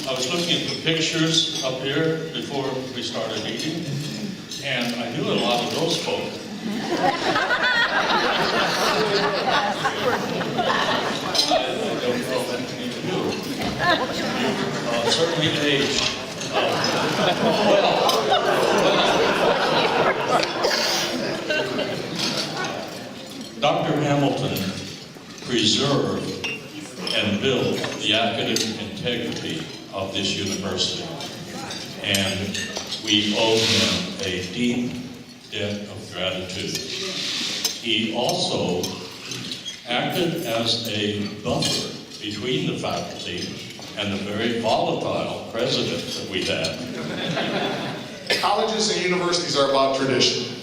I was looking at the pictures up here before we started eating, and I knew a lot of those folk. I don't know if any of you. You certainly aged well. Dr. Hamilton preserved and built the academic integrity of this university, and we owe him a deep debt of gratitude. He also acted as a buffer between the faculty and the very volatile president that we had. Colleges and universities are about tradition,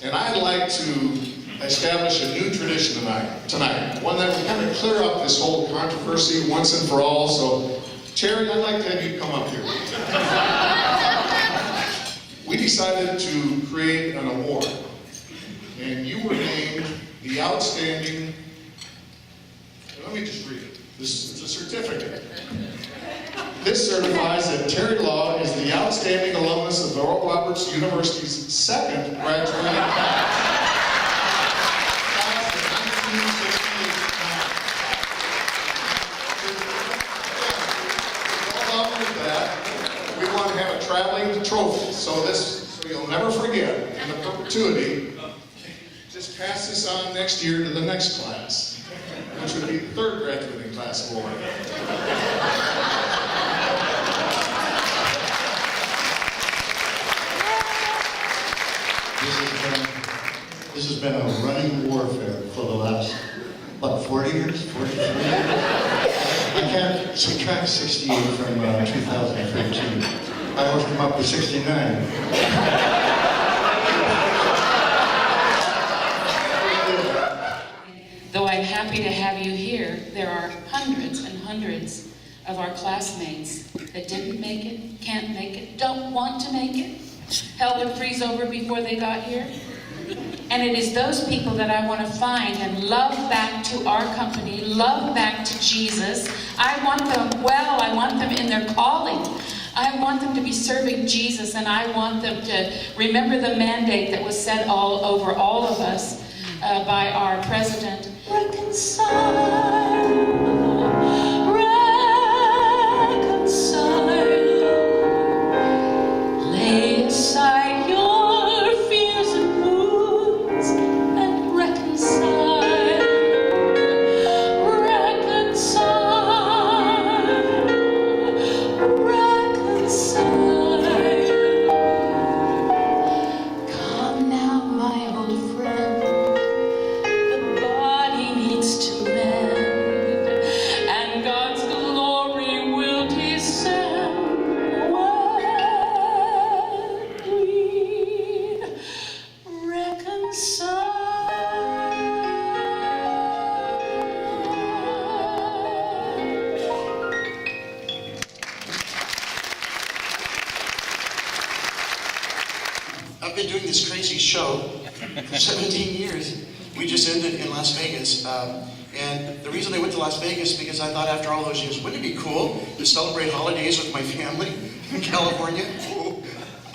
and I'd like to establish a new tradition tonight, one that would kind of clear up this whole controversy once and for all. So, Terry, I'd like to have you come up here. We decided to create an award, and you were named the outstanding, let me just read it. This is a certificate. This certifies that Terry Law is the outstanding alumnus of Oral Roberts University's second graduating class. We want to have a traveling trophy, so you'll never forget in the perpetuity. Just pass this on next year to the next class, which would be the third graduating class award. This has been a running warfare for the last, 40 years? 43 years? I can't subtract 68 from 2013. I always come up with 69. Though I'm happy to have you here, there are hundreds and hundreds of our classmates that didn't make it, can't make it, don't want to make it. Hell would freeze over before they got here. And it is those people that I want to find and love back to our company, love back to Jesus. I want them well, I want them in their calling. I want them to be serving Jesus, and I want them to remember the mandate that was set all over all of us by our president. Reconcile, reconcile, lay aside your fears and wounds and reconcile, reconcile, reconcile. Come now, my old friend. I've been doing this crazy show for 17 years. We just ended in Las Vegas. And the reason I went to Las Vegas because I thought after all those years, wouldn't it be cool to celebrate holidays with my family in California?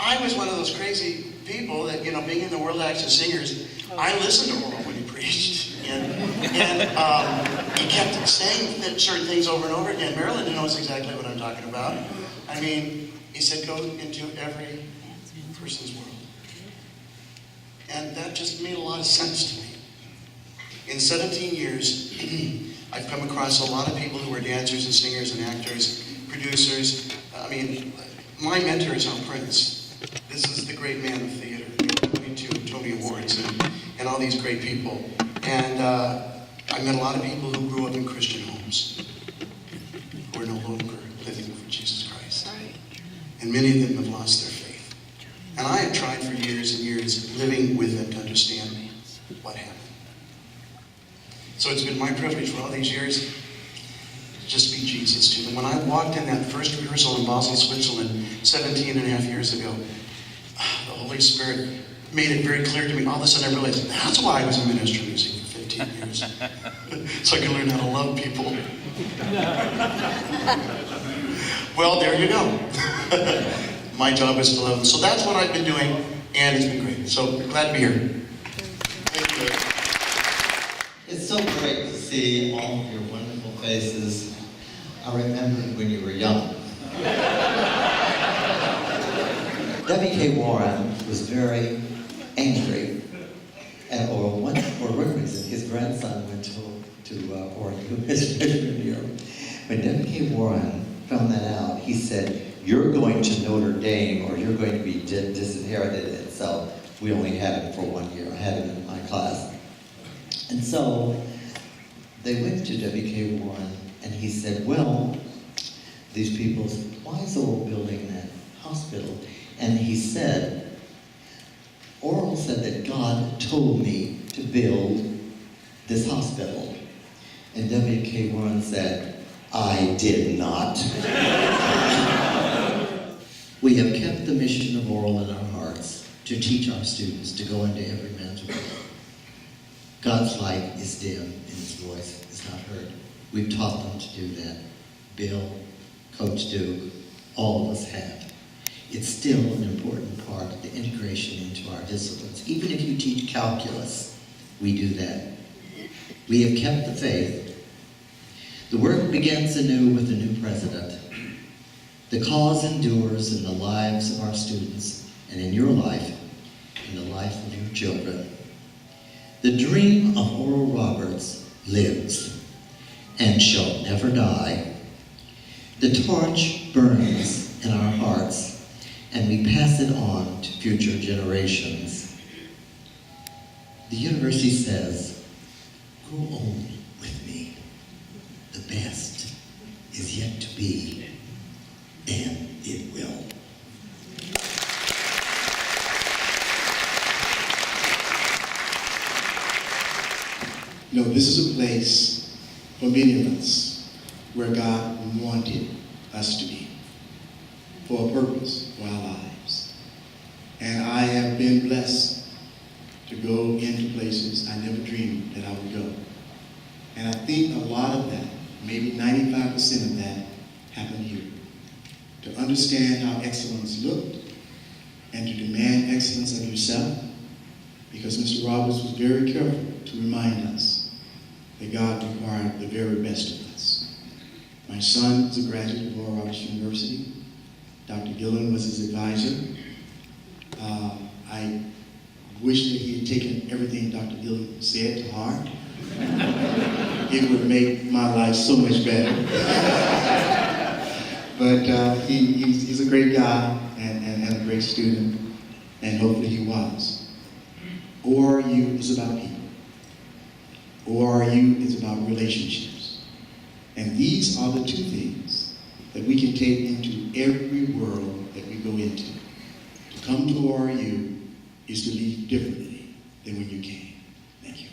I was one of those crazy people that, being in the World Acts of Singers, I listened to Oral when he preached. And he kept saying certain things over and over again. Marilyn knows exactly what I'm talking about. I mean, he said, go into every person's world. And that just made a lot of sense to me. In 17 years, I've come across a lot of people who are dancers and singers and actors, producers. I mean, my mentor is Al Prince. This is the great man of theater, 22 Tony Awards, and all these great people. And I met a lot of people who grew up in Christian homes, who are no longer living for Jesus Christ. And many of them have lost their faith. And I have tried for years and years living with them to understand what happened. So it's been my privilege for all these years to just be Jesus to them. When I walked in that first rehearsal in Basel, Switzerland, 17 and a half years ago, the Holy Spirit made it very clear to me. All of a sudden I realized that's why I was in ministry music for 15 years. So I could learn how to love people. Well, there you go. My job is to love them. So that's what I've been doing, and it's been great. So glad to be here. Thank you. It's so great to see all of your wonderful faces. I remember when you were young. W.K. Warren was very angry at Oral one for one reason. His grandson went to ORU his freshman year. When W.K. Warren found that out, he said, "You're going to Notre Dame or you're going to be disinherited." And so we only had him for 1 year. I had him in my class. And so they went to W.K. Warren and he said, "Well, these people, why is Oral building that hospital?" And he said, "Oral said that God told me to build this hospital." And W.K. Warren said, "I did not." We have kept the mission of Oral in our hearts to teach our students to go into every man's world. God's light is dim and his voice is not heard. We've taught them to do that. Bill, Coach Duke, all of us have. It's still an important part of the integration into our disciplines. Even if you teach calculus, we do that. We have kept the faith. The work begins anew with the new president. The cause endures in the lives of our students and in your life, in the life of your children. The dream of Oral Roberts lives and shall never die. The torch burns in our hearts, and we pass it on to future generations. The university says, "Grow old with me. The best is yet to be, and it will." You know, this is a place for many of us where God wanted us to be for a purpose for our lives. And I have been blessed to go into places I never dreamed that I would go. And I think a lot of that, maybe 95% of that, happened here. To understand how excellence looked and to demand excellence of yourself, because Mr. Roberts was very careful to remind us that God required the very best of us. My son is a graduate of Oral Roberts University. Dr. Gillen was his advisor. I wish that he had taken everything Dr. Gillen said to heart. It would make my life so much better. But he's a great guy and a great student, and hopefully he was. ORU is about people. ORU is about relationships. And these are the two things that we can take into every world that we go into. To come to ORU is to leave differently than when you came. Thank you.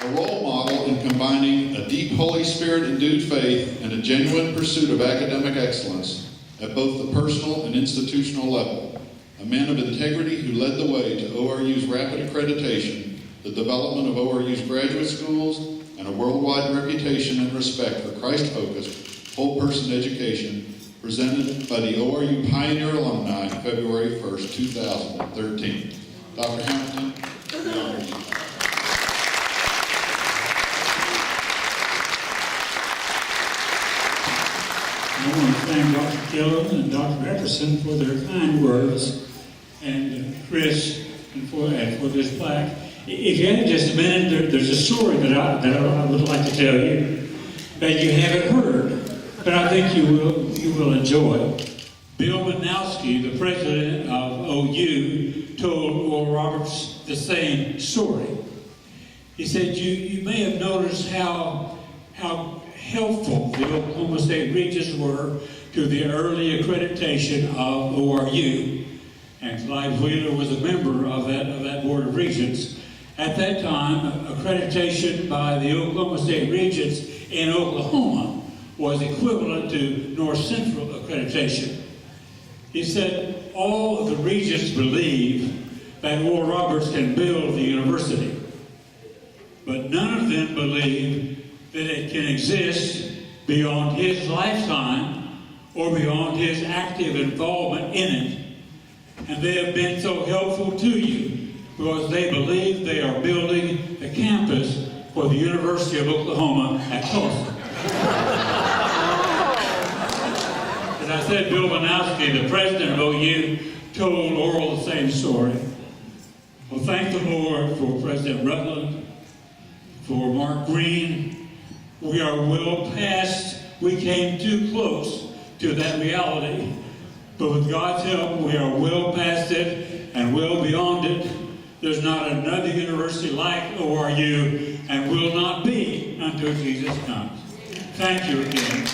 A role model in combining a deep Holy Spirit-endued faith and a genuine pursuit of academic excellence at both the personal and institutional level. A man of integrity who led the way to ORU's rapid accreditation, the development of ORU's graduate schools, and a worldwide reputation and respect for Christ-focused, whole-person education, presented by the ORU Pioneer Alumni on February 1st, 2013. Dr. Hamilton, we honor you. I want to thank Dr. Gillen and Dr. Epperson for their kind words, and Chris for this plaque. If you have just a minute, there's a story that I would like to tell you that you haven't heard, but I think you will enjoy. Bill Manowski, the president of OU, told Oral Roberts the same story. He said, you may have noticed how helpful the Oklahoma State Regents were to the early accreditation of ORU. And Clyde Wheeler was a member of that Board of Regents. At that time, accreditation by the Oklahoma State Regents in Oklahoma was equivalent to North Central accreditation. He said, all of the regents believe that Oral Roberts can build the university, but none of them believe that it can exist beyond his lifetime or beyond his active involvement in it. And they have been so helpful to you because they believe they are building a campus for the University of Oklahoma at Tulsa. As I said, Bill Banowski, the president of OU, told Oral the same story. Well, thank the Lord for President Rutland, for Mark Green. We are well past, we came too close to that reality. But with God's help, we are well past it and well beyond it. There's not another university like ORU and will not be until Jesus comes. Thank you again.